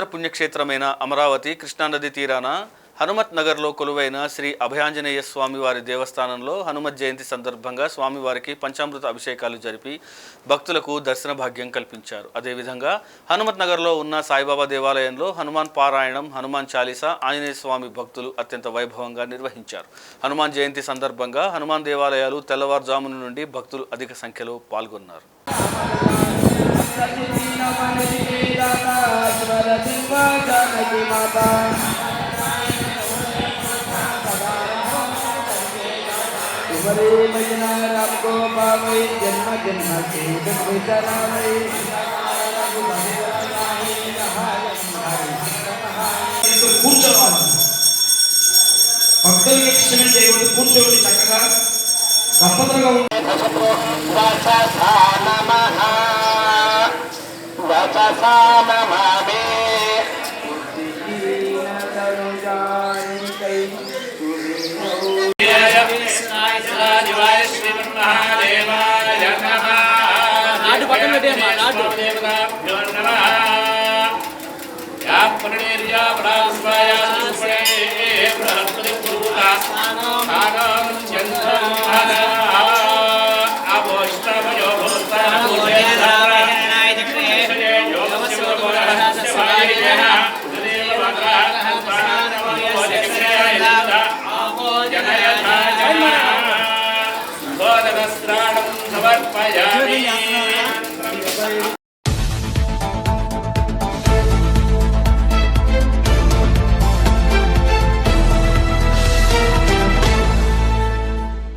పవిత్ర పుణ్యక్షేత్రమైన అమరావతి కృష్ణానది తీరాన హనుమత్ నగర్లో కొలువైన శ్రీ అభయాంజనేయ స్వామివారి దేవస్థానంలో హనుమత్ జయంతి సందర్భంగా స్వామివారికి పంచామృత అభిషేకాలు జరిపి భక్తులకు దర్శన భాగ్యం కల్పించారు. అదేవిధంగా హనుమత్ నగర్లో ఉన్న సాయిబాబా దేవాలయంలో హనుమాన్ పారాయణం, హనుమాన్ చాలీసా, ఆంజనేయ స్వామి భక్తులు అత్యంత వైభవంగా నిర్వహించారు. హనుమాన్ జయంతి సందర్భంగా హనుమాన్ దేవాలయాలు తెల్లవారుజామున నుండి భక్తులు అధిక సంఖ్యలో పాల్గొన్నారు. కూర్చోవాలి, భక్తులకి క్షమం చేయకూడదు, కూర్చోండి చక్కగా దంపతులుగా సమర్పయామి.